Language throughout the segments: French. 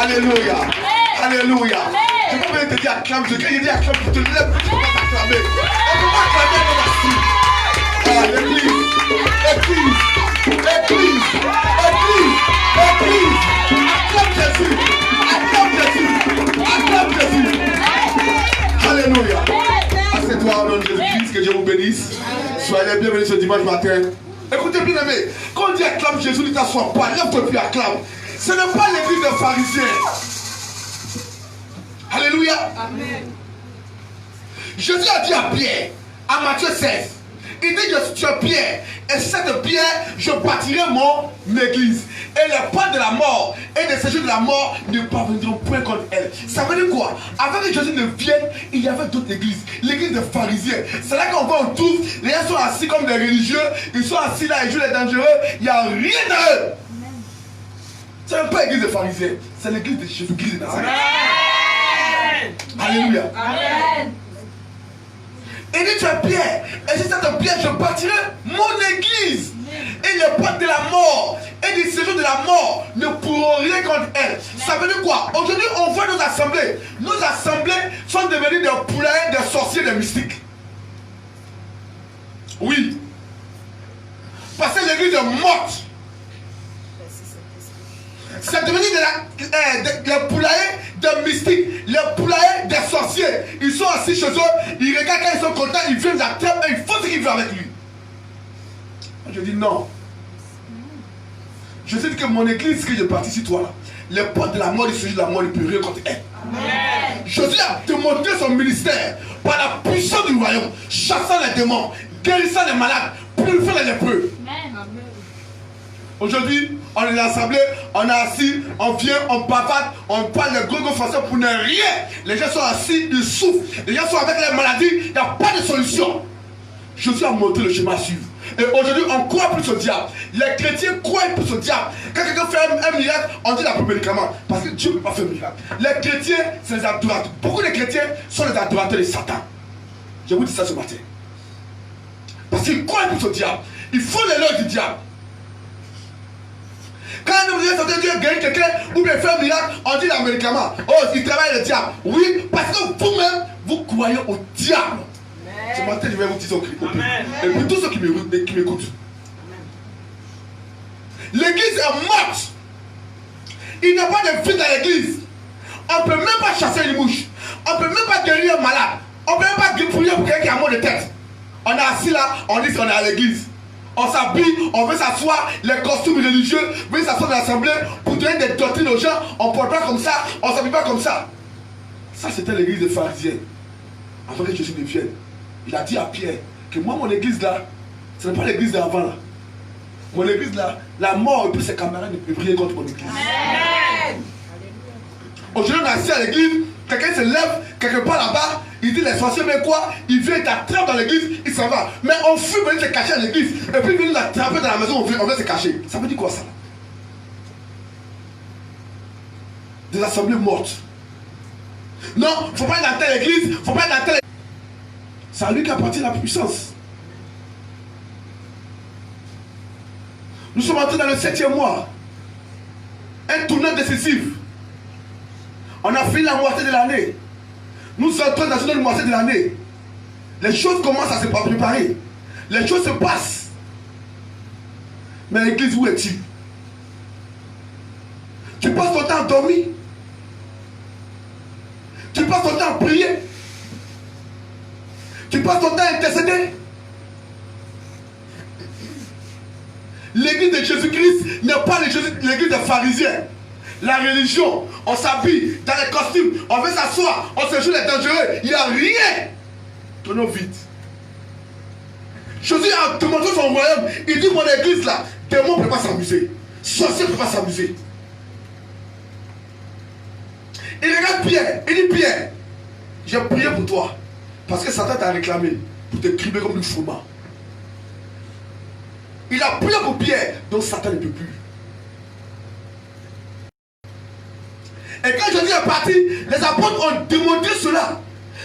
Alléluia. Alléluia. Je peux même te dire acclame. Je dis acclame pour te lever. Tu peux t'acclamer. On ne peut pas acclamer dans la suite. Ah, l'église. Église. Église. Église. Église. Acclame Jésus. Acclame Jésus. Acclame Jésus. Alléluia. Assieds-toi au nom de Jésus-Christ. Que Dieu vous bénisse. Soyez bienvenus ce dimanche matin. Écoutez bien aimé. Quand on dit acclame Jésus, ne t'assois pas. Lève-toi puis acclame. Ce n'est pas l'église des pharisiens. Alléluia. Amen. Jésus a dit à Pierre, à Matthieu 16, il dit que tu es Pierre, et cette pierre, je bâtirai mon église. Et les portes de la mort et des séjours de la mort ne parviendront point contre elle. Ça veut dire quoi? Avant que Jésus ne vienne, il y avait d'autres églises. L'église des pharisiens. C'est là qu'on voit autour, les gens sont assis comme des religieux, ils sont assis là, ils jouent les dangereux, il n'y a rien dans eux. Ce n'est pas l'église des pharisiens, c'est l'église de Jésus-Christ de Nazareth. Alléluia. Amen. Il dit tu es Pierre, et c'est cette pierre je bâtirai mon église. Et les portes de la mort et des séjours de la mort ne pourront rien contre elle. Ça veut dire quoi? Aujourd'hui on voit nos assemblées. Nos assemblées sont devenues des poulains, des sorciers, des mystiques. Oui. Parce que l'église est morte. C'est devenu les poulaillers des mystiques, les poulaillers des sorciers. Ils sont assis chez eux, ils regardent quand ils sont contents, ils viennent la terre et ils font ce qu'ils veulent avec lui. Je dis non. Je sais que mon église, que je participe toi là, les portes de la mort, les sujets de la mort ne peuvent rien contre elle. Amen. Jésus a démontré son ministère par la puissance du royaume, chassant les démons, guérissant les malades, purifiant les lépreux. Aujourd'hui, on est assemblée, on est assis, on vient, on bavade, on parle de gros français pour ne rien. Les gens sont assis, ils souffrent. Les gens sont avec les maladies, il n'y a pas de solution. Jésus a montré le chemin à suivre. Et aujourd'hui, on croit plus au diable. Les chrétiens croient plus au diable. Quand quelqu'un fait un miracle, on dit la première médicament. Parce que Dieu ne peut pas faire un miracle. Les chrétiens, c'est les adorateurs. Beaucoup de chrétiens sont les adorateurs de Satan. Je vous dis ça ce matin. Parce qu'ils croient plus au diable. Ils font l'éloge du diable. Quand nous disons que Dieu guérit quelqu'un ou bien fait un miracle, on dit le médicament. Oh, il travaille le diable. Oui, parce que vous-même, vous croyez au diable. Ce matin, je vais vous dire au cri. Et puis tous ceux qui m'écoutent. L'église est morte. Il n'y a pas de vie dans l'église. On ne peut même pas chasser une mouche. On ne peut même pas guérir un malade. On ne peut même pas prier pour quelqu'un qui a mal de tête. On est assis là, on dit qu'on est à l'église. On s'habille, on veut s'asseoir, les costumes religieux, on veut s'asseoir dans l'assemblée pour donner des doctrines aux gens. On ne porte pas comme ça, on ne s'habille pas comme ça. Ça, c'était l'église des pharisiens. Avant que Jésus ne vienne, il a dit à Pierre que moi, mon église là, ce n'est pas l'église d'avant là. Mon église là, la mort et puis ses camarades ne peuvent rien contre mon église. Amen. Aujourd'hui, on est assis à l'église, quelqu'un se lève, quelque part là-bas, il dit les sorciers, mais quoi? Il vient, il t'attrape dans l'église, il s'en va. Mais on fuit venir se cacher à l'église, et puis il vient l'attraper dans la maison, on vient se cacher. Ça veut dire quoi ça? Des assemblées mortes. Non, il ne faut pas être dans telle église, il ne faut pas être dans telle église. C'est à lui qu'appartient la puissance. Nous sommes entrés dans le 7e mois. Un tournant décisif. On a fini la moitié de l'année. Nous entrons dans une moitié de l'année. Les choses commencent à se préparer. Les choses se passent. Mais l'église, où es-tu? Tu passes ton ton temps à dormir. Tu passes ton temps à prier. Tu passes ton temps à intercéder. L'église de Jésus-Christ n'est pas l'église des pharisiens. La religion, on s'habille dans les costumes, on veut s'asseoir, on se joue les dangereux. Il n'y a rien. Tournons vite. Jésus a demandé son royaume. Il dit, mon église là, démons ne peuvent pas s'amuser. Sorciers ne peuvent pas s'amuser. Il regarde Pierre. Il dit, Pierre, j'ai prié pour toi. Parce que Satan t'a réclamé pour te crimer comme du fromage. Il a prié pour Pierre, donc Satan ne peut plus. Et quand Jésus est parti, les apôtres ont démontré cela.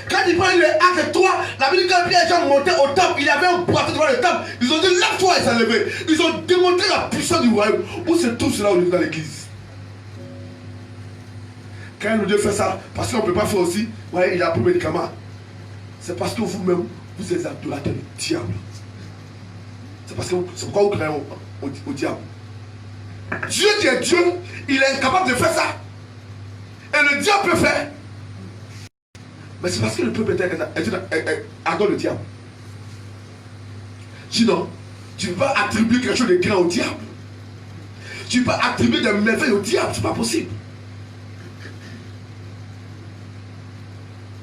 Quand ils prennent le acte 3, la Bible dit que Pierre et Jean montaient au temple, il avait un boîtier devant le temple. Ils ont dit, lève-toi, et s'est levé. Ils ont démontré la puissance du royaume. Où se trouve cela au niveau de l'église? Quand nous Dieu fait ça, parce qu'on ne peut pas faire aussi, ouais, il a pris médicament. C'est parce que vous-même, vous êtes adorateurs du diable. C'est parce que c'est pourquoi vous créez au diable. Dieu qui est Dieu, il est incapable de faire ça. Et le diable peut faire. Mais c'est parce que le peuple adore le diable. Sinon, tu ne peux pas attribuer quelque chose de grand au diable. Tu ne peux pas attribuer des merveilles au diable, c'est pas possible.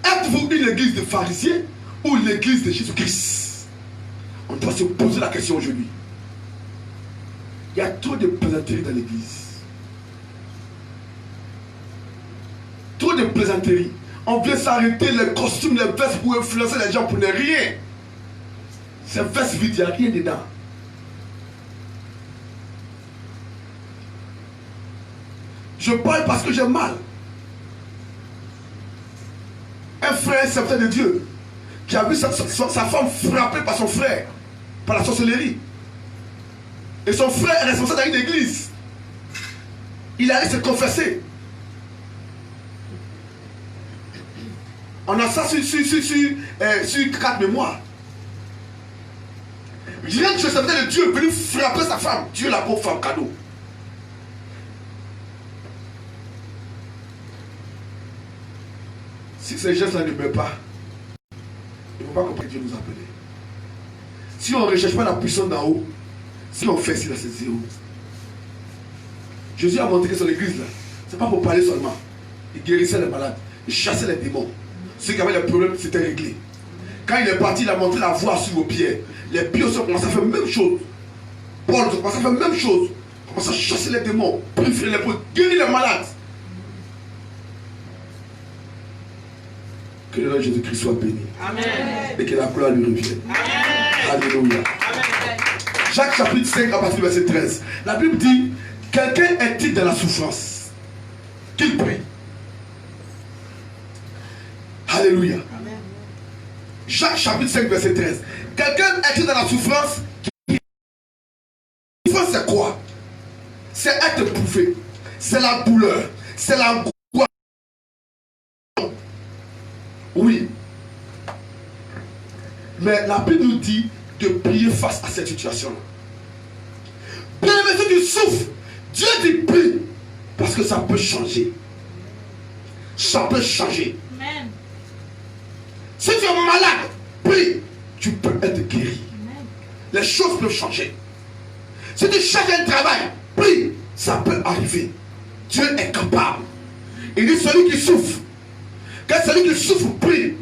Êtes-vous une église de pharisiens ou l'église de Jésus-Christ? On doit se poser la question aujourd'hui. Il y a trop de plaisanteries dans l'église. Trop de plaisanteries. On vient s'arrêter les costumes, les vestes pour influencer les gens pour ne rien. Ces vestes vides, il n'y a rien dedans. Je parle parce que j'ai mal. Un frère serviteur de Dieu qui a vu sa femme frappée par son frère, par la sorcellerie. Et son frère est responsable dans une église. Il allait se confesser. On a ça sur 4 mémoires. Rien que ce serviteur de Dieu est venu frapper sa femme. Dieu la pauvre femme cadeau. Si ces gestes-là ne meurent pas, il ne faut pas comprendre que Dieu nous a appelés. Si on ne recherche pas la puissance d'en haut, si on fait cela, c'est zéro. Jésus a montré que sur l'église, là, ce n'est pas pour parler seulement. Il guérissait les malades, il chassait les démons. Ceux qui avaient des problèmes, c'était réglé. Quand il est parti, il a montré la voie sur vos pieds. Les pieds aussi ont commencé à faire la même chose. Paul a commencé à faire la même chose. Il a commencé à chasser les démons, purifier les peaux, guérir les malades. Que le nom de Jésus-Christ soit béni. Amen. Et que la gloire lui revienne. Amen. Alléluia. Amen. Jacques chapitre 5 à partir du verset 13. La Bible dit, quelqu'un est-il dans la souffrance? Qu'il prie. Alléluia. Amen. Jacques chapitre 5 verset 13. Quelqu'un est-il dans la souffrance? La souffrance c'est quoi? C'est être éprouvé. C'est la douleur. C'est l'angoisse. Oui. Mais la Bible nous dit de prier face à cette situation-là. Bien aimé, si tu souffres, Dieu dit prie. Parce que ça peut changer. Ça peut changer. Amen. Si tu es malade, prie. Tu peux être guéri. Amen. Les choses peuvent changer. Si tu cherches un travail, prie. Ça peut arriver. Dieu est capable. Il dit celui qui souffre. Que celui qui souffre prie.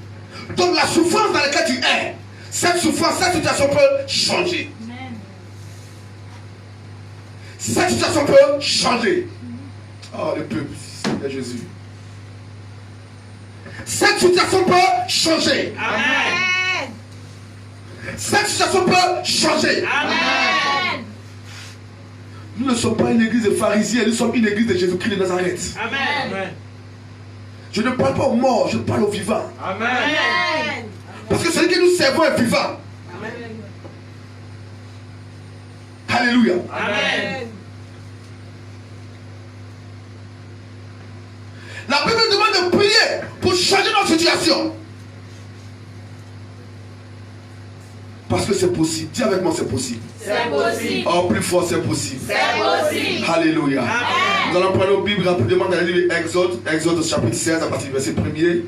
Donc la souffrance dans laquelle tu es, cette souffrance, cette situation peut changer. Amen. Cette situation peut changer. Oh le peuple, c'est Jésus. Cette situation peut changer. Amen. Cette situation peut changer. Amen. Nous ne sommes pas une église de pharisiens, nous sommes une église de Jésus-Christ de Nazareth. Amen. Amen. Je ne parle pas aux morts, je parle aux vivants. Amen. Amen. Parce que celui que nous servons est vivant. Amen. Alléluia. Amen. La Bible nous demande de prier pour changer notre situation. Parce que c'est possible. Dis avec moi, c'est possible. C'est possible. Oh, plus fort, c'est possible. C'est possible. Alléluia. Amen. Nous allons prendre nos Bibles rapidement dans le livre d'Exode, Exode chapitre 16 à partir du verset 1er.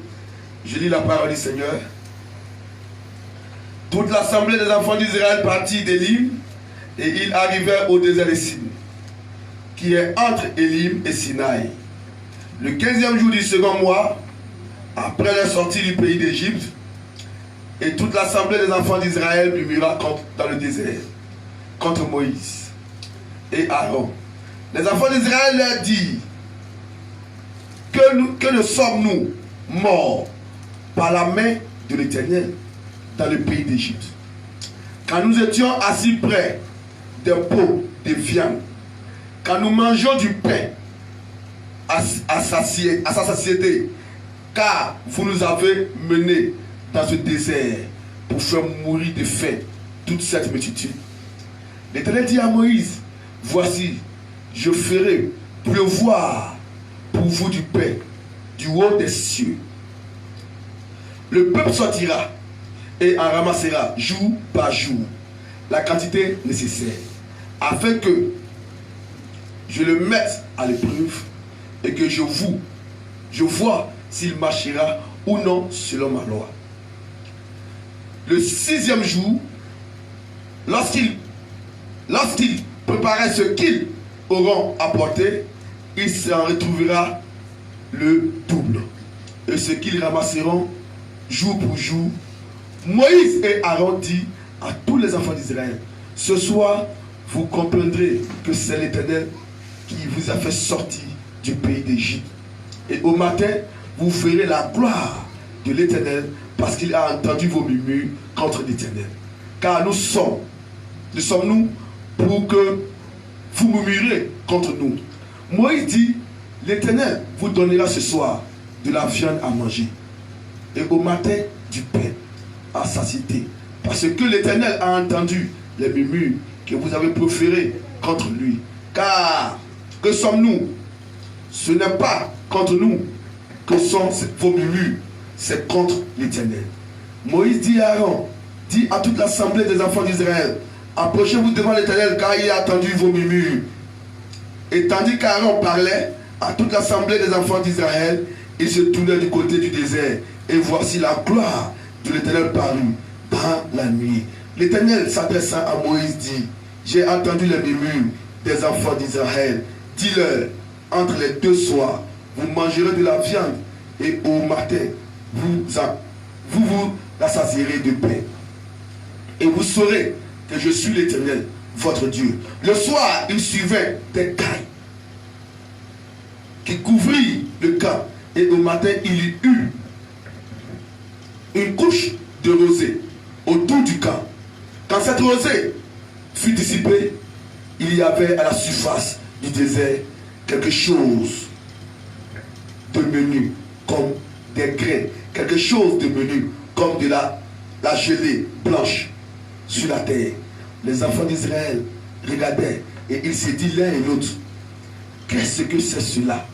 Je lis la parole du Seigneur. Toute l'assemblée des enfants d'Israël partit d'Élim et ils arrivèrent au désert de Sin, qui est entre Élim et Sinaï. Le 15e jour du second mois, après la sortie du pays d'Égypte, et toute l'assemblée des enfants d'Israël murmura dans le désert contre Moïse et Aaron. Les enfants d'Israël leur dirent, que ne sommes-nous morts par la main de l'Éternel dans le pays d'Égypte, quand nous étions assis près des pots de viande, quand nous mangeons du pain à sa satiété, car vous nous avez menés dans ce désert pour faire mourir de faim toute cette multitude. L'Éternel dit à Moïse, voici, je ferai pleuvoir pour vous du pain du haut des cieux. Le peuple sortira et en ramassera jour par jour la quantité nécessaire, afin que je le mette à l'épreuve et que je vois s'il marchera ou non selon ma loi. Le 6e jour, lorsqu'il préparait ce qu'ils auront apporté, il s'en retrouvera le double. Et ce qu'ils ramasseront jour pour jour. Moïse et Aaron dit à tous les enfants d'Israël, ce soir, vous comprendrez que c'est l'Éternel qui vous a fait sortir du pays d'Égypte. Et au matin, vous verrez la gloire de l'Éternel, parce qu'il a entendu vos murmures contre l'Éternel. Car nous sommes pour que vous murmurez contre nous. Moïse dit, l'Éternel vous donnera ce soir de la viande à manger, et au matin du pain à satiété, parce que l'Éternel a entendu les murmures que vous avez proférés contre lui. Car que sommes-nous? Ce n'est pas contre nous que sont vos murmures, c'est contre l'Éternel. Moïse dit à Aaron, dit à toute l'assemblée des enfants d'Israël, approchez-vous devant l'Éternel, car il a entendu vos murmures. Et tandis qu'Aaron parlait à toute l'assemblée des enfants d'Israël, il se tournait du côté du désert, et voici la gloire de l'Éternel parut dans la nuit. L'Éternel s'adressant à Moïse dit, j'ai entendu les murmures des enfants d'Israël. Dis-leur, entre les deux soirs, vous mangerez de la viande, et au matin, vous rassasierez de pain. Et vous saurez que je suis l'Éternel, votre Dieu. Le soir, il suivait des cailles qui couvrirent le camp. Et au matin, il y eut une couche de rosée autour du camp. Quand cette rosée fut dissipée, il y avait à la surface du désert quelque chose de menu comme des grains, quelque chose de menu comme de la gelée blanche sur la terre. Les enfants d'Israël regardaient et ils se disent l'un et l'autre, qu'est-ce que c'est cela?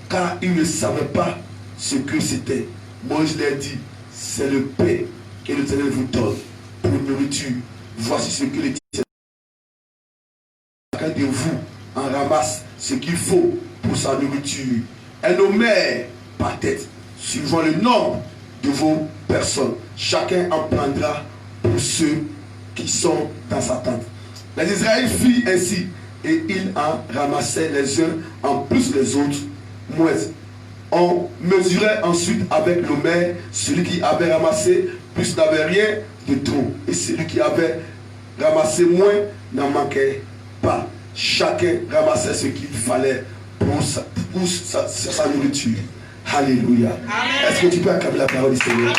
Car ils ne savaient pas ce que c'était. Moïse leur dit, c'est le pain que l'Éternel vous donne pour nourriture. Voici ce que l'Éternel, chacun de vous en ramasse ce qu'il faut pour sa nourriture. Un nommait par tête, suivant le nombre de vos personnes. Chacun en prendra pour ceux qui sont dans sa tente. Les Israélites firent ainsi, et ils en ramassaient les uns en plus les autres moins. On mesurait ensuite avec l'homère, celui qui avait ramassé plus n'avait rien de trop, et celui qui avait ramassé moins n'en manquait pas. Chacun ramassait ce qu'il fallait pour sa nourriture. Alléluia. Est-ce que tu peux acclamer la parole du Seigneur?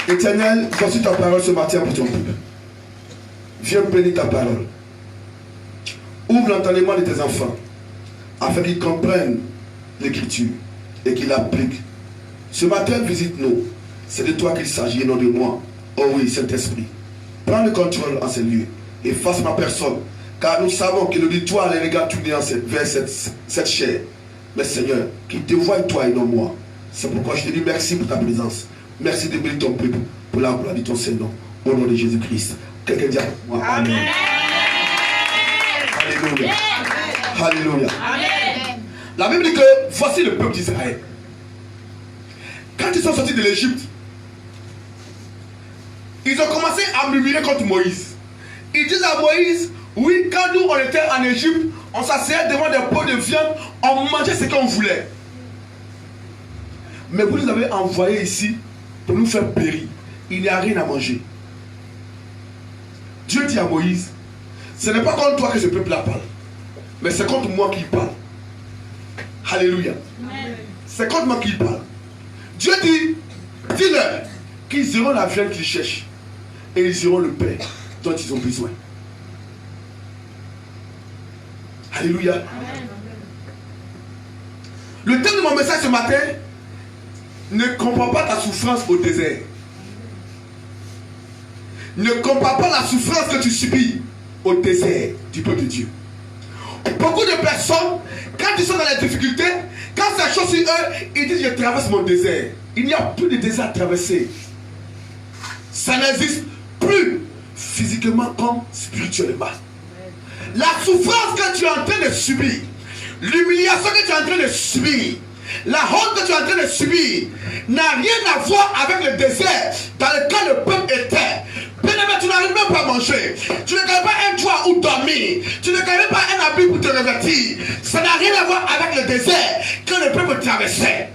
Éternel, voici ta parole ce matin pour ton peuple. Viens bénir ta parole. Ouvre l'entendement de tes enfants, afin qu'ils comprennent l'écriture et qu'ils l'appliquent. Ce matin, visite-nous. C'est de toi qu'il s'agit et non de moi. Oh oui, Saint-Esprit. Prends le contrôle en ces lieux et fasse ma personne. Car nous savons que l'auditoire les regarde tourner vers cette chair. Mais Seigneur, qu'il te voie toi et non moi. C'est pourquoi je te dis merci pour ta présence. Merci de bénir ton peuple pour la gloire de ton Seigneur. Au nom de Jésus-Christ. Quelqu'un dit moi, Amen. Alléluia. Alléluia. Amen. La Bible dit que voici le peuple d'Israël. Quand ils sont sortis de l'Égypte, ils ont commencé à murmurer contre Moïse. Ils disent à Moïse, oui, quand nous on était en Égypte, on s'asseyait devant des pots de viande, on mangeait ce qu'on voulait. Mais vous nous avez envoyés ici pour nous faire périr. Il n'y a rien à manger. Dieu dit à Moïse, ce n'est pas contre toi que ce peuple-là parle, mais c'est contre moi qu'il parle. Alléluia. C'est contre moi qu'il parle. Dieu dit, dis-leur qu'ils auront la viande qu'ils cherchent et ils auront le pain dont ils ont besoin. Alléluia. Amen. Le thème de mon message ce matin, ne compare pas ta souffrance au désert. Ne compare pas la souffrance que tu subis au désert du peuple de Dieu. Beaucoup de personnes, quand ils sont dans les difficultés, quand ça chauffe sur eux, ils disent je traverse mon désert. Il n'y a plus de désert à traverser. Ça n'existe plus physiquement comme spirituellement. La souffrance que tu es en train de subir, l'humiliation que tu es en train de subir, la honte que tu es en train de subir n'a rien à voir avec le désert dans lequel le peuple était. Bien-aimé, tu n'arrives même pas à manger. Tu ne gagnes pas un toit où dormir. Tu ne gagnes pas un habit pour te revêtir. Ça n'a rien à voir avec le désert que le peuple traversait.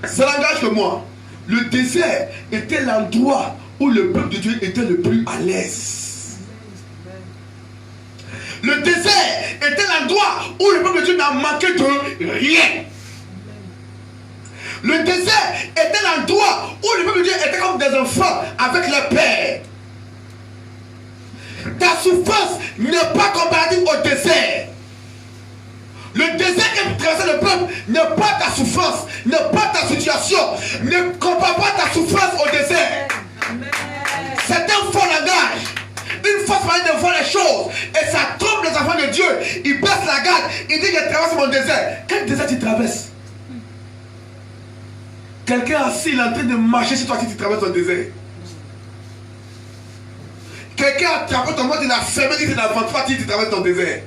Ça n'engage que moi. Le désert était l'endroit où le peuple de Dieu était le plus à l'aise. Le désert était l'endroit où le peuple de Dieu n'a manqué de rien. Le désert était l'endroit où le peuple de Dieu était comme des enfants avec leur père. Ta souffrance n'est pas comparative au désert. Le désert que traverse le peuple n'est pas ta souffrance, n'est pas ta situation. Ne compare pas ta souffrance au désert. C'est un faux langage. Une fausse manière de voir les choses. Et ça trompe les enfants de Dieu. Ils baissent la garde. Ils disent je traverse mon désert. Quel désert tu traverses? Quelqu'un assis, il est en train de marcher sur toi si tu traverses ton désert. Quelqu'un a attrapé ton mot, il a fermé, il n'a pas si tu traverses ton désert.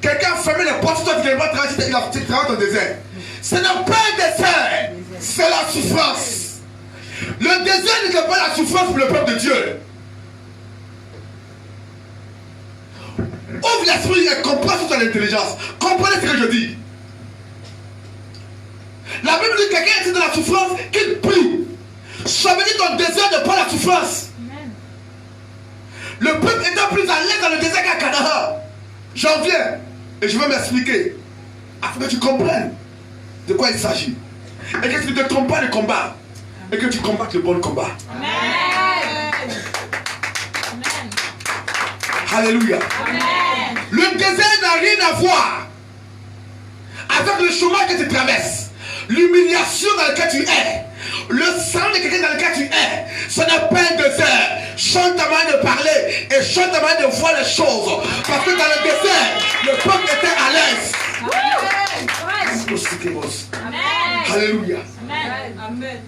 Quelqu'un a fermé les portes sur toi, tu ne vas pas traverser, tu traverses ton désert. Ce n'est pas un désert, c'est la souffrance. Le désert n'est pas la souffrance pour le peuple de Dieu. Ouvre l'esprit et comprends sur ton intelligence. Comprenez ce que je dis. La Bible dit que quelqu'un est dans la souffrance qu'il prie. Ça veut dire ton désert n'est pas la souffrance. Amen. Le peuple était plus à l'aise dans le désert qu'à Canaan. J'en viens et je vais m'expliquer afin que tu comprennes de quoi il s'agit. Et que tu ne te trompes pas de combat. Et que tu combattes le bon combat. Amen. Alléluia. Amen. Le désert n'a rien à voir avec le chemin que tu traverses. L'humiliation dans laquelle tu es, le sang de quelqu'un dans lequel tu es, ce n'est pas un désert. Chante ta manière de parler et chante ta manière de voir les choses. Parce que dans le désert, le peuple était à l'aise. Amen. Alléluia. Amen.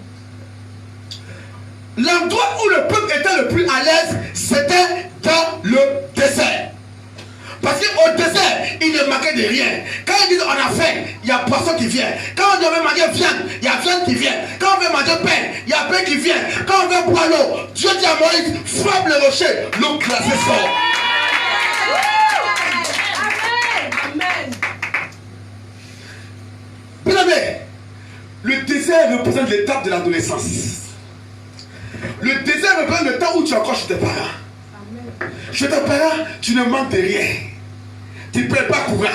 L'endroit où le peuple était le plus à l'aise, c'était dans le désert. Parce qu'au désert, il ne manquait de rien. Quand ils disent on a faim, il y a poisson qui vient. Quand on veut manger viande, il y a viande qui vient. Quand on veut manger pain, il y a pain qui vient. Quand on veut boire l'eau, Dieu dit à Moïse, frappe le rocher, l'eau glacée sort. Amen. Bien aimé, le désert représente l'étape de l'adolescence. Le désert représente le temps où tu es encore chez tes parents. Chez tes parents, tu ne manques de rien. Tu ne payes pas courant.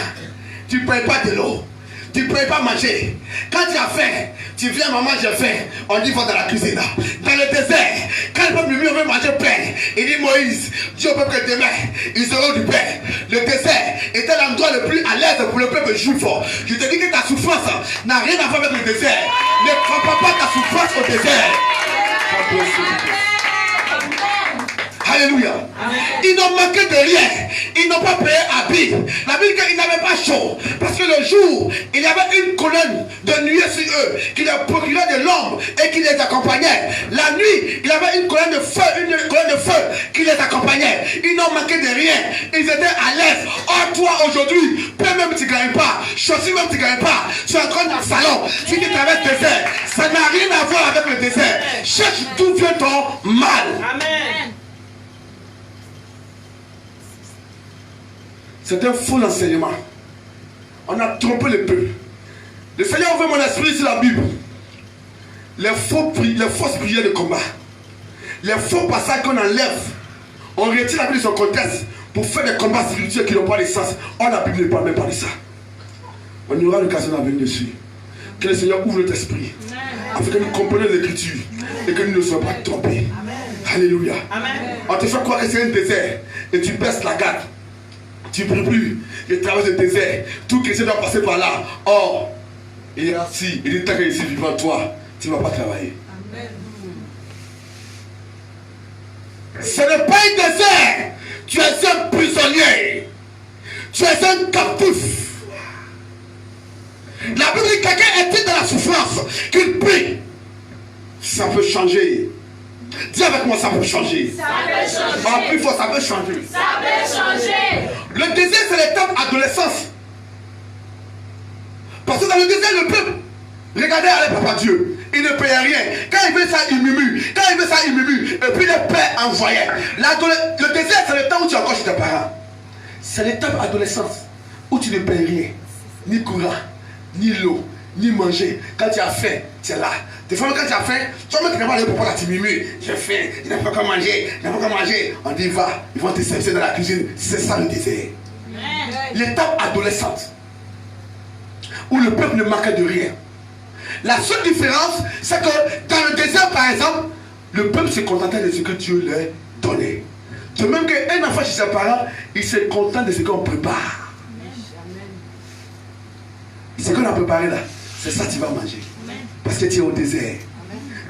Tu ne payes pas de l'eau. Tu ne payes pas manger. Quand tu as faim, tu viens, maman, j'ai faim. On dit, va dans la cuisine. Dans le désert, quand le peuple veut manger pain, il dit, Moïse, dis au peuple que demain, ils auront du pain. Le désert était l'endroit le plus à l'aise pour le peuple juif. Je te dis que ta souffrance n'a rien à voir avec le désert. Ne compare pas ta souffrance au désert. Alléluia. Amen. Ils n'ont manqué de rien. Ils n'ont pas payé habit. La Bible dit qu'ils n'avaient pas chaud. Parce que que le jour, il y avait une colonne de nuée sur eux qui leur procurait de l'ombre et qui les accompagnait. La nuit, il y avait une colonne de feu qui les accompagnait. Ils n'ont manqué de rien. Ils étaient à l'aise. Or, toi, aujourd'hui, peu même tu ne gagnes pas, chaussures même tu ne gagnes pas, tu es encore dans le salon. Si tu traverses le désert, ça n'a rien à voir avec le désert. Cherche d'où vient ton mal. Amen. C'est un faux enseignement. On a trompé le peuple. Le Seigneur ouvre mon esprit sur la Bible. Les fausses prières de combat. Les faux passages qu'on enlève. On retire la Bible de son contexte pour faire des combats spirituels qui n'ont pas de sens. Or, la Bible ne parle même pas de ça. On aura l'occasion d'en venir dessus. Que le Seigneur ouvre notre esprit. Afin que nous comprenions l'écriture. Et que nous ne soyons pas trompés. Alléluia. Amen. On te fait croire que c'est un désert. Et tu baisses la garde. Tu ne pries plus. Tu traverses le désert. Tout chrétien doit passer par là. Or, il est assis. Il est tant qu'il est ici vivant toi. Tu ne vas pas travailler. Amen. Ce n'est pas un désert. Tu es un prisonnier. Tu es un captif. La Bible dit que quelqu'un était dans la souffrance, qu'il prie. Ça peut changer. Dis avec moi, ça peut changer. Ça peut changer. En plus fort, ça peut changer. Ça peut changer. Le désert, c'est l'étape adolescence. Parce que dans le désert, le peuple regardez allez papa Dieu. Il ne payait rien. Quand il veut ça, il murmure. Quand il veut ça, il murmure. Et puis le père envoyait. Le désert, c'est le temps où tu es encore chez tes parents. C'est l'étape adolescence où tu ne payes rien. Ni courant, ni l'eau, ni manger. Quand tu as faim, tu es là. Des fois, quand tu as faim, tu vas mettre les papa là, tu murmures. J'ai faim, il n'a pas qu'à manger, il n'a pas qu'à manger. On dit va, ils vont te servir dans la cuisine. C'est ça le désert. L'étape adolescente où le peuple ne manquait de rien. La seule différence, c'est que dans le désert, par exemple, le peuple se contentait de ce que Dieu leur donnait. De même qu'un enfant chez ses parents, il se contente de ce qu'on prépare. Ce qu'on a préparé là, c'est ça que tu vas manger. Parce que tu es au désert.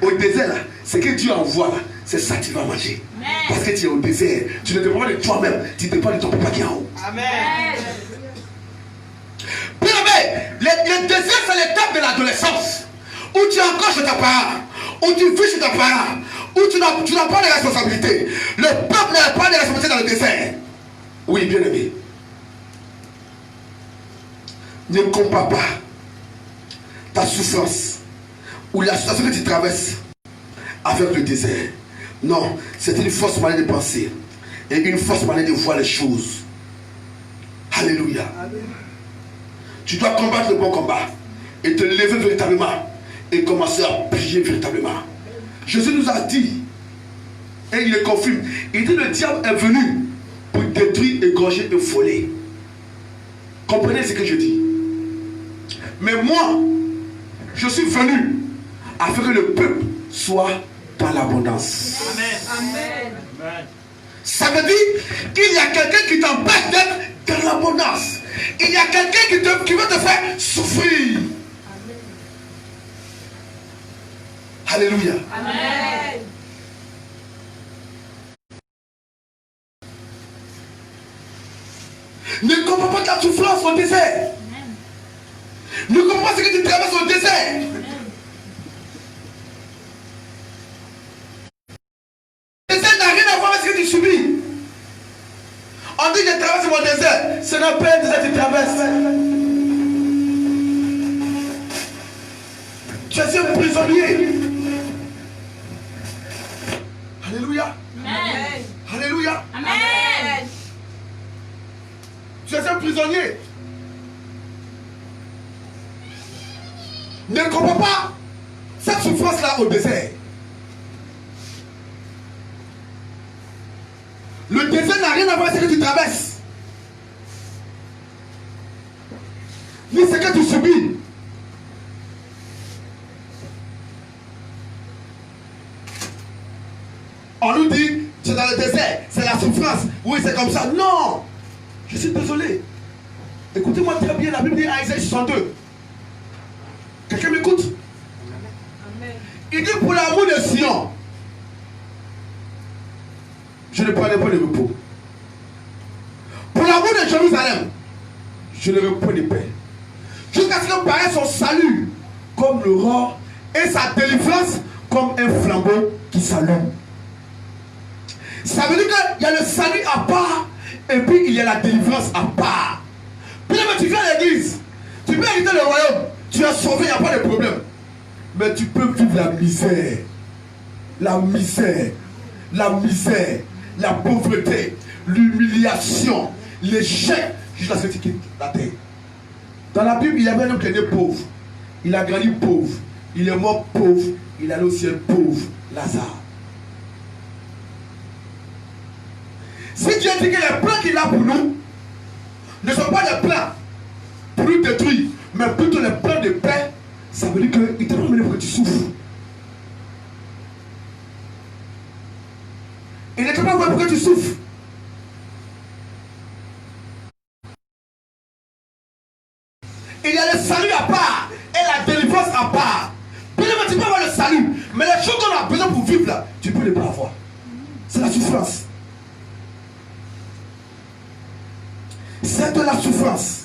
Au désert là, ce que Dieu envoie là, c'est ça que tu vas manger. Parce que tu es au désert. Tu ne dépends pas de toi-même, tu dépends de ton papa qui est en haut. Amen. Bien, le désert, c'est l'étape de l'adolescence. Où tu es encore chez tes parents. Où tu vis chez tes parents. Où tu n'as pas de responsabilité. Le peuple n'a pas de responsabilité dans le désert. Oui, bien aimé. Ne compare pas ta souffrance ou la situation que tu traverses avec le désert. Non, c'est une fausse manière de penser et une fausse manière de voir les choses. Alléluia. Amen. Tu dois combattre le bon combat et te lever véritablement et commencer à prier véritablement. Jésus nous a dit, et il le confirme, il dit le diable est venu pour détruire, égorger et voler. Comprenez ce que je dis. Mais moi, je suis venu afin que le peuple soit dans l'abondance. Amen. Amen. Ça veut dire qu'il y a quelqu'un qui t'empêche d'être dans l'abondance. Il y a quelqu'un qui veut te faire souffrir. Amen. Alléluia. Amen. Ne comprends pas ta souffrance au désert. Ne comprends pas ce que tu traverses au désert. Le désert n'a rien à voir avec ce que tu subis. On dit que je traverse mon désert. Ce n'est pas un désert que tu traverses. Tu es un prisonnier. Alléluia. Amen. Alléluia. Amen. Tu es un prisonnier. Ne comprends pas cette souffrance-là au désert. Le désert n'a rien à voir avec ce que tu traverses. Ni ce que tu subis. On nous dit, tu es dans le désert, c'est la souffrance. Oui, c'est comme ça. Non! Je suis désolé. Écoutez-moi très bien, la Bible dit à Isaïe 62. Quelqu'un m'écoute? Il dit pour l'amour de Sion, je ne prendrai pas de repos. Pour l'amour de Jérusalem, je ne veux pas de paix. jusqu'à ce que paraisse son salut comme l'aurore et sa délivrance comme un flambeau qui s'allume. Ça veut dire qu'il y a le salut à part et puis il y a la délivrance à part. Puis là, tu viens à l'église, tu peux hériter le royaume, tu es sauvé, il n'y a pas de problème. Mais tu peux vivre la misère, la misère, la misère, la pauvreté, l'humiliation, l'échec, jusqu'à ce que tu quittes la terre. Dans la Bible, il y avait un homme qui était pauvre. Il a grandi pauvre. Il est mort pauvre. Il est allé au ciel pauvre. Lazare. Si Dieu dit que les plans qu'il a pour nous ne sont pas des plans pour nous détruire, mais plutôt les plans de paix, ça veut dire qu'il t'a pas mené pour que tu souffres. Il ne t'a pas mené pour que tu souffres. Il y a le salut à part et la délivrance à part. Peut-être que tu peux avoir le salut, mais les choses dont on a besoin pour vivre là, tu peux ne pas avoir. C'est la souffrance. C'est de la souffrance.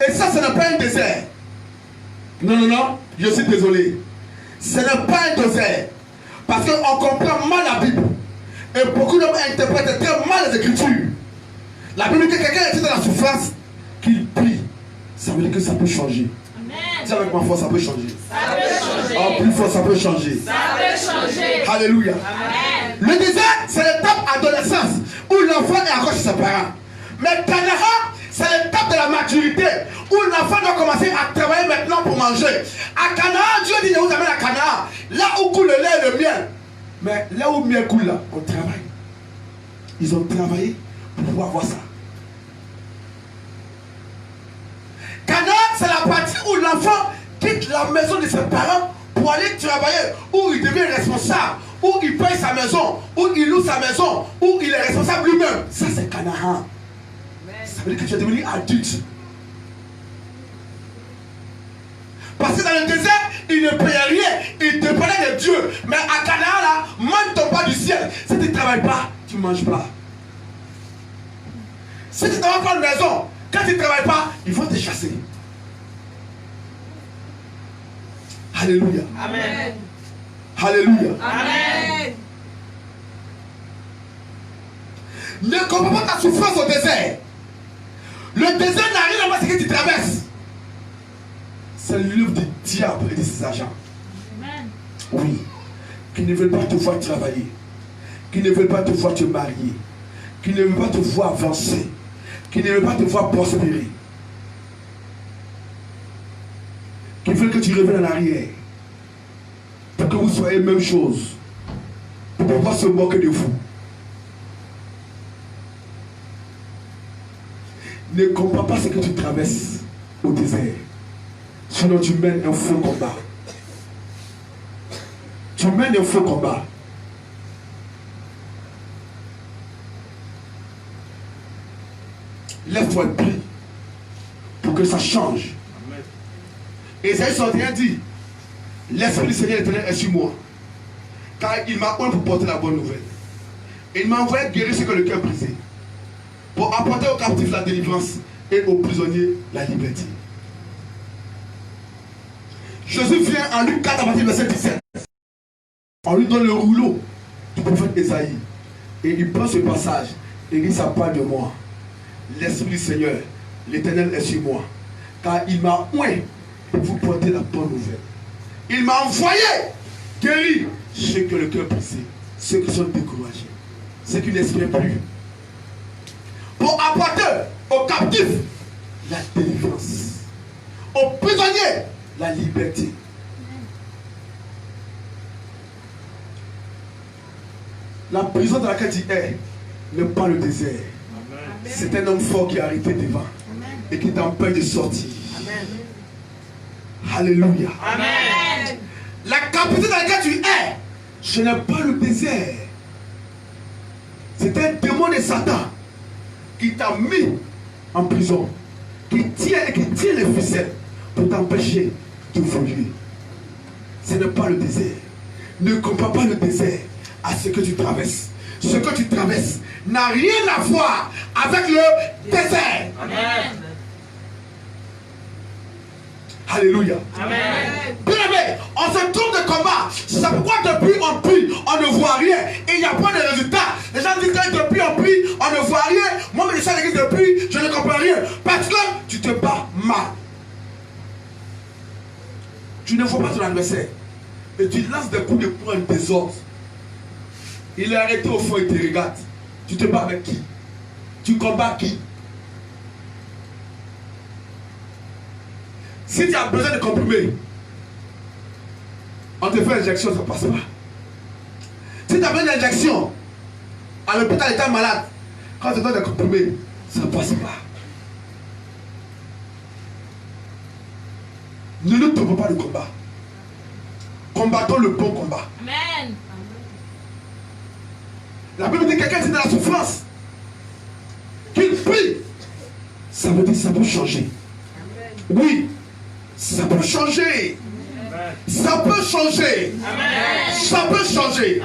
Et ça, ce n'est pas un désert. Non, non, non, je suis désolé. Ce n'est pas un désert. Parce qu'on comprend mal la Bible. Et beaucoup d'hommes interprètent très mal les Écritures. La Bible dit que quelqu'un est dans la souffrance, qu'il prie. Ça veut dire que ça peut changer. Dis avec ma foi, ça peut changer. Ça peut changer. Oh, plus fort, ça peut changer. Ça peut changer. Alléluia. Amen. Le désert, c'est l'étape adolescence où l'enfant est encore chez ses parents. Mais Canaan, c'est l'étape de la maturité où l'enfant doit commencer à travailler maintenant pour manger. À Canaan, Dieu dit, je vous amène à Canaan, là où coule le lait et le miel. Mais là où le miel coule, là, on travaille. Ils ont travaillé pour pouvoir voir ça. Canaan, c'est la partie où l'enfant quitte la maison de ses parents pour aller travailler, où il devient responsable, où il paye sa maison, où il loue sa maison, où il est responsable lui-même. Ça, c'est Canaan. Ça veut dire que tu es devenu adulte. Parce que dans le désert, il ne payait rien, il dépendait de Dieu. Mais à Canaan, là, manne tombe pas du ciel. Si tu ne travailles pas, tu ne manges pas. Si tu ne travailles pas à la maison, quand tu ne travailles pas, ils vont te chasser. Alléluia. Amen. Alléluia. Amen. Ne comprends pas ta souffrance au désert. Le désert n'a rien à voir avec ce que tu traverses. C'est l'œuvre du diable et de ses agents. Amen. Oui. Qui ne veulent pas te voir travailler. Qui ne veulent pas te voir te marier. Qui ne veulent pas te voir avancer. Qui ne veulent pas te voir prospérer. Qui veulent que tu reviennes en arrière. Pour que vous soyez même chose. Pour pouvoir se moquer de vous. Ne comprends pas ce que tu traverses au désert. Sinon tu mènes un faux combat. Tu mènes un faux combat. Lève-toi et prie pour que ça change. Ésaïe 61 dit, l'Esprit du Seigneur éternel est sur moi, car il m'a oint pour porter la bonne nouvelle. Il m'a envoyé guérir ce que le cœur brisé, pour apporter aux captifs la délivrance et aux prisonniers la liberté. Jésus vient en Luc 4 à partir du verset 17. On lui donne le rouleau du prophète Ésaïe. Et il prend ce passage et il dit, ça parle de moi. L'Esprit du Seigneur, l'Éternel est sur moi, car il m'a oint pour vous porter la bonne nouvelle. Il m'a envoyé guérir ceux que le cœur brisé, ceux qui sont découragés, ceux qui n'espèrent plus, pour apporter aux captifs la délivrance, aux prisonniers la liberté. La prison dans laquelle tu es n'est pas le désert. C'est un homme fort qui est arrêté devant et qui t'empêche de sortir. Amen. Alléluia. Amen. La capitale dans laquelle tu es, ce n'est pas le désert. C'est un démon de Satan qui t'a mis en prison, qui tient les ficelles pour t'empêcher d'évoluer. Ce n'est pas le désert. Ne compare pas le désert à ce que tu traverses. Ce que tu traverses n'a rien à voir avec le désert. Amen. Alléluia. Amen. Bien aimé, on se tourne de combat. C'est pourquoi depuis on prie, on ne voit rien. Et il n'y a pas de résultat. Les gens disent que depuis on prie, on ne voit rien. Moi, je suis à l'église depuis, je ne comprends rien. Parce que tu te bats mal. Tu ne vois pas ton adversaire. Et tu lances des coups de poing en désordre. Il est arrêté au fond et te regarde. Tu te bats avec qui? Tu combats qui? Si tu as besoin de comprimés, on te fait l'injection, ça ne passe pas. Si tu as besoin d'injection, à l'hôpital, tu es malade, quand tu donnes des comprimés, ça ne passe pas. Ne nous trompons pas le combat. Combattons le bon combat. Amen. La Bible dit que quelqu'un qui est dans la souffrance, qu'il prie, ça veut dire que ça peut changer. Oui, ça peut changer. Ça peut changer. Ça peut changer.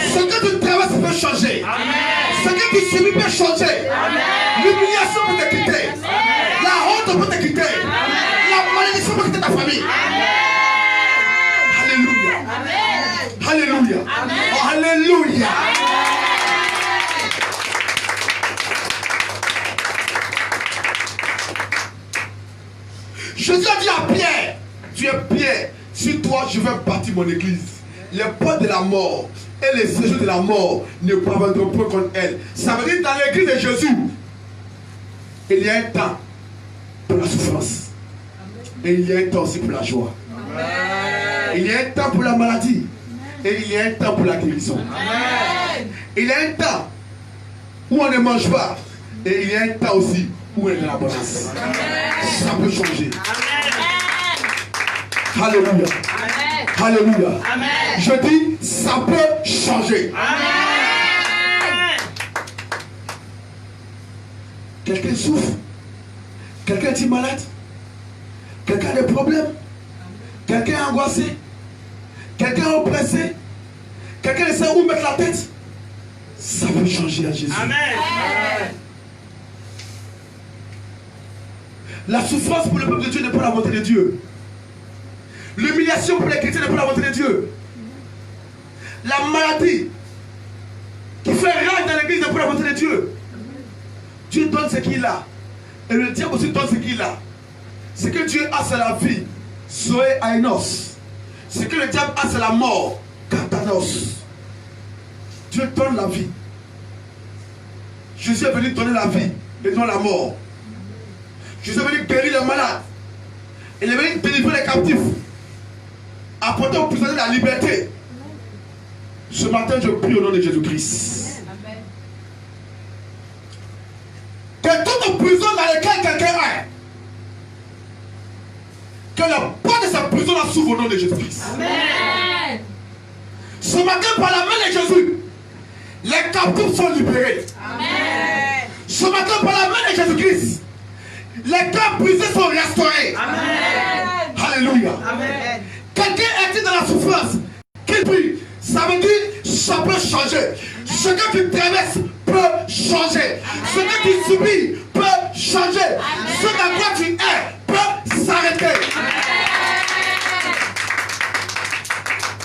Ce que tu traverses peut changer. Ce que tu subis peut changer. L'humiliation peut te quitter. La honte peut te quitter. La malédiction peut quitter ta famille. Alléluia. Alléluia. Oh, alléluia. Jésus a dit à Pierre, tu es Pierre, sur toi je vais bâtir mon église. Les portes de la mort et les séjours de la mort ne parviendront point contre elle. Ça veut dire dans l'église de Jésus, il y a un temps pour la souffrance. Et il y a un temps aussi pour la joie. Il y a un temps pour la maladie. Et il y a un temps pour la guérison. Il y a un temps où on ne mange pas. Et il y a un temps aussi où on est dans l'abondance. Ça peut changer. Alléluia. Alléluia. Je dis, ça peut changer. Quelqu'un souffre. Quelqu'un est malade. Quelqu'un a des problèmes. Quelqu'un est angoissé. Quelqu'un est oppressé. Quelqu'un ne sait où mettre la tête. Ça peut changer à Jésus. Amen. La souffrance pour le peuple de Dieu n'est pas la volonté de Dieu. L'humiliation pour les chrétiens n'est pas la volonté de Dieu. La maladie qui fait rage dans l'église n'est pas la volonté de Dieu. Dieu donne ce qu'il a. Et le diable aussi donne ce qu'il a. Ce que Dieu a, c'est la vie. Zoé Ainos. Ce que le diable a, c'est la mort. Katanos. Dieu donne la vie. Jésus est venu donner la vie et non la mort. Jésus est venu guérir les malades. Il est venu délivrer les captifs. Apporter aux prisonniers la liberté. Ce matin, je prie au nom de Jésus-Christ. Que toute prison dans laquelle quelqu'un est, que la porte de sa prison la s'ouvre au nom de Jésus-Christ. Amen. Ce matin, par la main de Jésus, les captifs sont libérés. Amen. Ce matin, par la main de Jésus-Christ, les cœurs brisés sont restaurés. Amen. Alléluia. Amen. Quelqu'un est dans la souffrance, qui prie, ça veut dire ça peut changer. Ce que tu traverses peut changer. Ce que tu subis peut changer. Ce dans quoi tu es peut s'arrêter.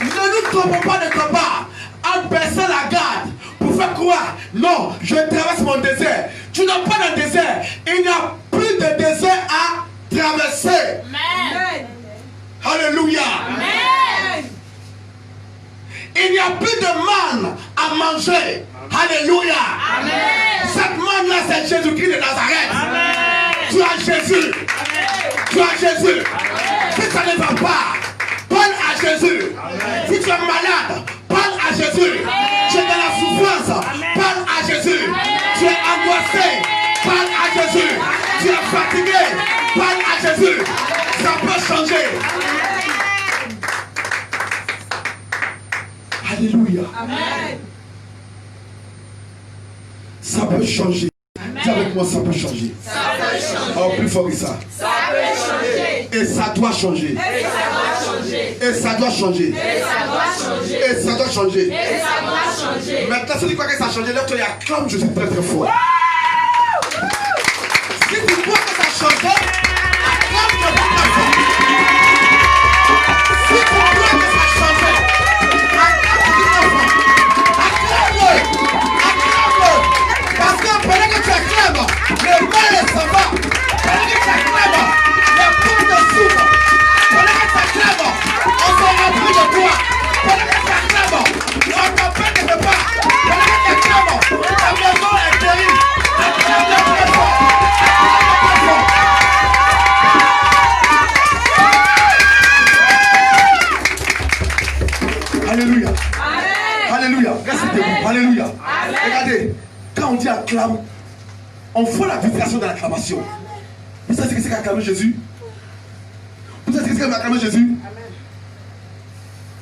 Ne nous trompons pas de combat en baissant la garde pour faire croire, non, je traverse mon désert. Tu n'as pas de désert. Il n'y a plus de désert à traverser. Amen. Alléluia. Amen. Il n'y a plus de manne à manger. Alléluia. Amen. Cette manne-là, c'est Jésus-Christ de Nazareth. Amen. Tu as Jésus. Tu as Jésus. Si ça ne va pas, parle à Jésus. Si tu es malade, parle à Jésus. Tu es dans la souffrance, parle à Jésus. Tu es angoissé, parle à Jésus. Tu es fatigué, parle à Jésus. Ça peut changer. Alléluia. Amen. Ça peut changer. Dis avec moi, ça peut changer. Ça peut changer. Oh, plus fort que ça. Ça peut changer. Et ça doit changer. Et ça doit changer. Et ça doit changer. Et ça doit changer. Et ça doit changer. Et ça doit changer. Maintenant, si tu crois que ça a changé, lève-toi et acclame Jésus très très fort. Si tu crois que ça a changé, acclame Jésus très fort. On voit la vibration de l'acclamation. Vous savez ce que c'est qu'acclamer Jésus? Vous savez ce que c'est qu'acclamer Jésus?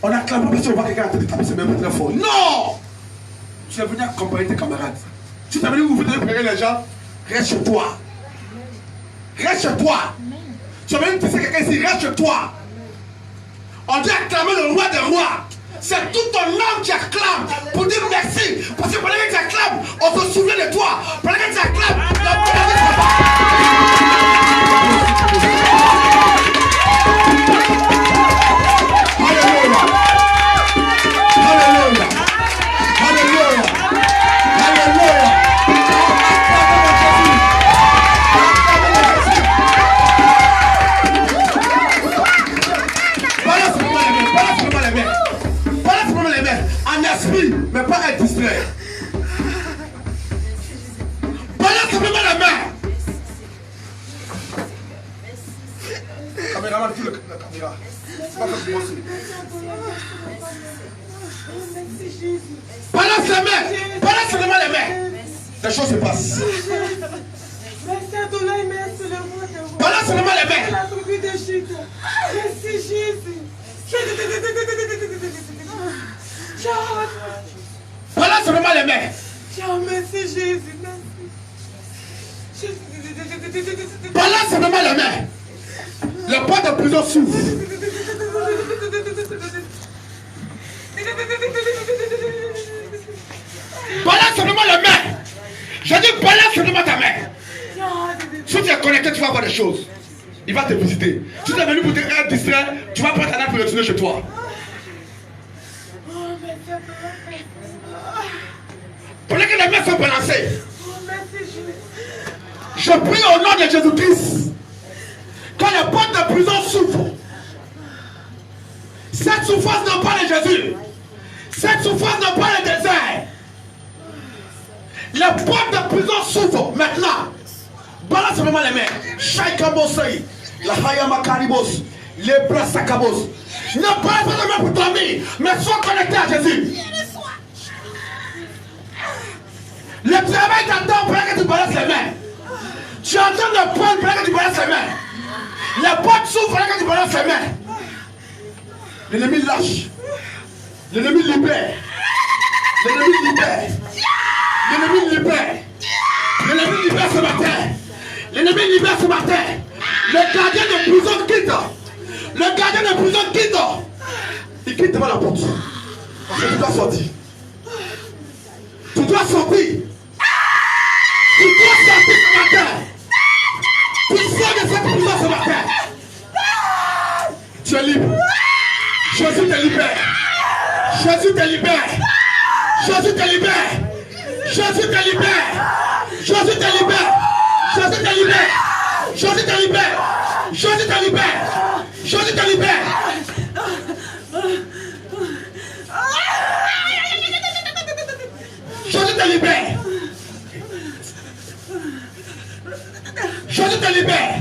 On acclame pas parce qu'on voit quelqu'un en train de taper ses mains très fort. Non! Tu es venu accompagner tes camarades. Tu es venu ouvrir les gens. Reste chez toi. Reste chez toi. Tu es venu pousser quelqu'un ici. Reste chez toi. On dit acclamer le roi des rois. C'est tout ton âme qui acclame pour dire merci. Parce que pendant que tu acclames, on se souvient de toi. Pendant que tu acclames, la bonne année se passe. Alléluia. Alléluia. Alléluia. Alléluia. En esprit, mais pas être distrait. Balance simplement la main. Caméraman, tu le caméra. C'est pas fait pour moi. Balance la main. Balance simplement la main. Les choses se passent. Balance simplement la main. Merci Jésus. Balance simplement les mains. Merci Jésus. Balance simplement les mains. Le porte de prison s'ouvre. Balance simplement les mains. Je dis balance simplement ta main. Si tu es connecté, tu vas voir des choses. Il va te visiter. Si tu es venu pour te être distrait, tu vas prendre ta main pour retourner chez toi. Pendant que les mains sont balancées, je prie au nom de Jésus-Christ. Quand les portes de prison s'ouvrent, cette souffrance n'a pas de Jésus. Cette souffrance n'a pas le désert. Les portes de prison s'ouvrent maintenant. Balance simplement les mains. Shaikabosai, la Hayama Karibos, les bras Sakabos. Ne balance pas les mains pour dormir, mais sois connecté à Jésus. Le travail t'attend pendant que tu balances les mains. Tu es en train de prendre pendant que tu balances les mains. Les portes s'ouvrent pendant que tu balances les mains. L'ennemi lâche. L'ennemi libère. L'ennemi libère. L'ennemi libère. L'ennemi libère ce matin. L'ennemi libère ce matin. Le gardien de prison quitte. Le gardien de prison quitte. Il quitte devant la porte. Parce que tu dois sortir. Tu dois sortir. Tu dois sortir ce matin. Tu sors de cette prison ce matin. Tu es libre. Jésus te libère. Jésus te libère. Jésus te libère. Jésus te libère. Jésus te libère. Jésus te libère. Jésus te libère. Jésus te libère. Jésus te libère. Jésus te libère. Jésus te libère.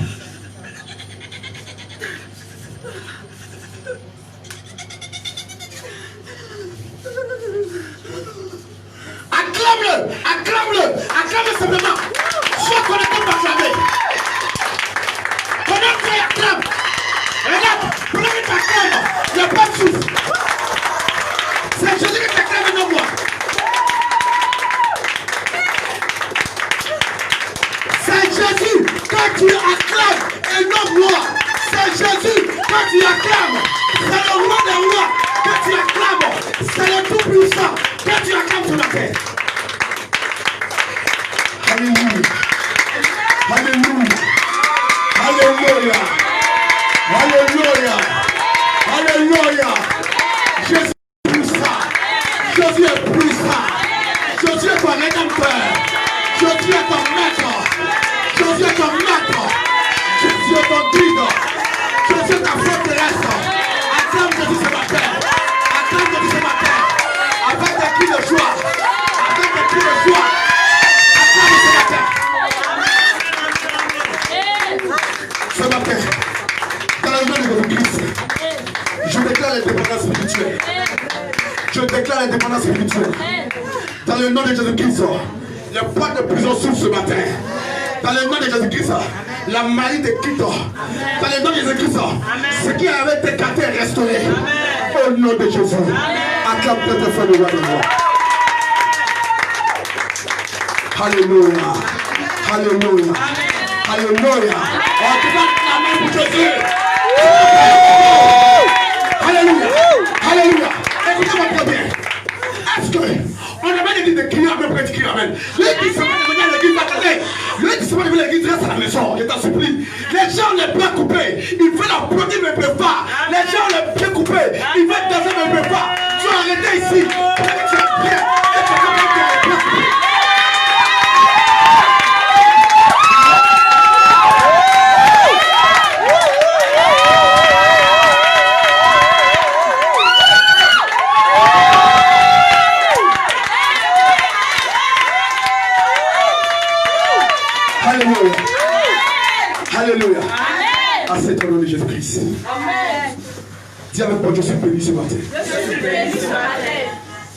Acclame-le, acclame-le, acclame-le simplement. Sois connecté par jamais. Pendant que tu acclames, regarde, pendant que tu acclames, il n'y a pas de souffle. C'est Jésus qui t'acclame et non moi. C'est Jésus quand tu acclames et non moi. C'est Jésus quand tu acclames. C'est le roi des rois que tu acclames. C'est le tout puissant que tu acclames sur la terre. Alléluia. Alléluia. Alléluia. Alléluia. Alléluia. Jésus est puissant. Jésus est puissant. Jésus est ton rédempteur. Jésus est ton maître. Jésus est ton maître. Jésus est ton guide. Jésus est ta forteresse. Acclame Jésus ce matin. Acclame Jésus ce matin. Avec des cris de joie. Avec des cris de joie. Acclame ce matin. Ce matin, dans le nom de Jésus-Christ, je déclare l'indépendance spirituelle. Je déclare l'indépendance spirituelle. Dans le nom de Jésus-Christ, les portes de prison s'ouvrent ce matin. Dans le nom de Jésus-Christ, la maladie te quitte. Dans le nom de Jésus-Christ, ce qui avait été écarté est restauré. Au nom de Jésus. Acclame tes frères de roi de roi. Alléluia. Alléluia. Alléluia. On te donne la main pour Jésus. Alléluia. Alléluia. Écoutez-moi très bien. Est-ce que on avait dit de crier amen, près de crier amen. Le 10 semaines de venir à l'église, attendez. Le 10 semaines de venir à l'église, reste à la maison. Je t'en supplie. Les gens ont les bras coupés. Ils veulent applaudir, mais ne peuvent pas. Les gens ont les pieds coupés. Ils veulent danser, mais ne peuvent pas. Tu vas arrêter ici. Tu es bien. Et tu vas mettre les bras coupés. Alléluia. Alléluia. À cet nom de Jésus-Christ. Dis avec moi, je suis béni ce matin. Je suis béni ce matin.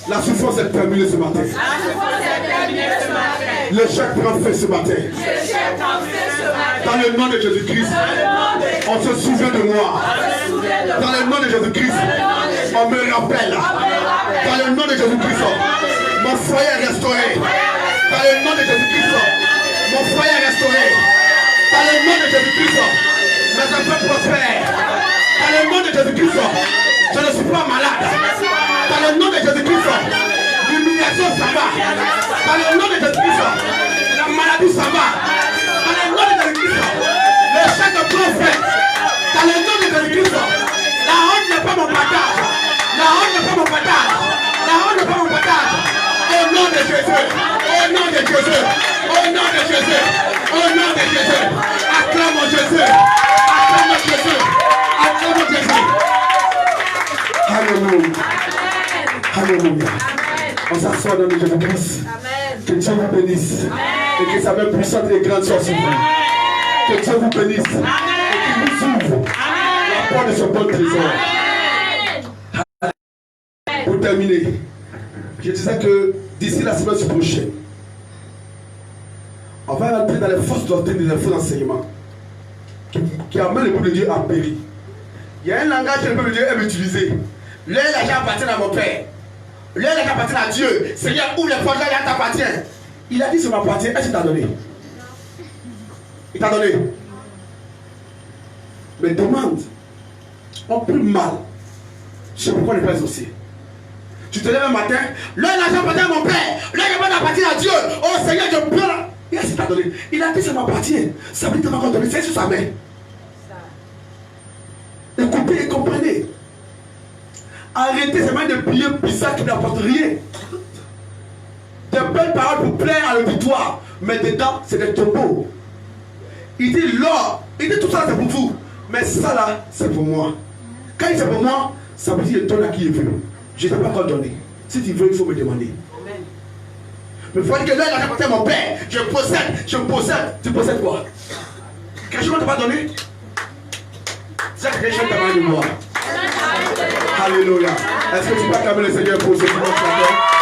La souffrance est terminée ce matin. La souffrance est terminée ce matin. L'échec prend fin ce matin. L'échec prend fin ce matin. Dans le nom de Jésus-Christ, on se souvient de moi. Dans le nom de Jésus-Christ, on me rappelle. Dans le nom de Jésus-Christ, mon foyer est restauré. Dans le nom de Jésus-Christ, mon foyer est restauré. Dans le nom de Jésus-Christ, mes enfants prospèrent. Dans le nom de Jésus-Christ, je ne suis pas malade. Dans le nom de Jésus-Christ, l'humiliation s'en va. Dans le nom de Jésus-Christ, la maladie s'en va. Dans le nom de Jésus-Christ, l'échec de prophète. Dans le nom de Jésus-Christ, la honte n'est pas mon partage. La honte n'est pas mon partage. La honte n'est pas mon partage. Au nom de Jésus. Au nom de Jésus. Au nom de Jésus. Au nom de Jésus. Acclame Jésus. Acclame Jésus. Acclame Jésus. Alléluia. Alléluia. On s'assoit dans le Jésus-Christ. Que Dieu vous bénisse. Et que sa main puissante et grande soit sur vous. Que Dieu vous bénisse. Et qu'il vous ouvre la porte de ce bon trésor. Pour terminer, je disais que d'ici la semaine prochaine, on va entrer dans les fausses doctrines et les faux enseignements qui amènent le peuple de Dieu à périr. Il y a un langage que le peuple de Dieu aime utiliser. L'argent appartient à mon Père. L'argent appartient à Dieu. Seigneur, ouvre les portes, l'argent t'appartient. Il a dit ça m'appartient. Est-ce qu'il t'a donné? Il t'a donné. Mais demande. On plus mal. Je sais pourquoi on n'est pas associé. Tu te lèves un matin, l'argent appartient à mon Père. L'argent appartient à Dieu. Oh Seigneur, je pleure. Qu'est-ce qu'il t'a donné? Il a dit ça m'appartient. Ça veut dire qu'il t'a encore donné. C'est sur sa main. Écoutez et comprenez. Arrêtez ces mains de prier bizarres qui n'apportent rien. Des belles paroles pour plaire à l'auditoire, mais dedans, c'est des tombeaux. Il dit l'or, il dit tout ça c'est pour vous, mais ça là, c'est pour moi. Quand il c'est pour moi, ça veut dire qu'il donne à qui il veut. Je ne t'ai pas encore donné. Si tu veux, il faut me demander. Amen. Mais il faut dire que là, il a apporté à mon Père. Je possède. Tu possèdes quoi? Quelque chose ne t'a pas donné? C'est quelque chose t'a pas donné. Alléluia. Est-ce que tu peux acclamer le Seigneur pour ce dimanche matin?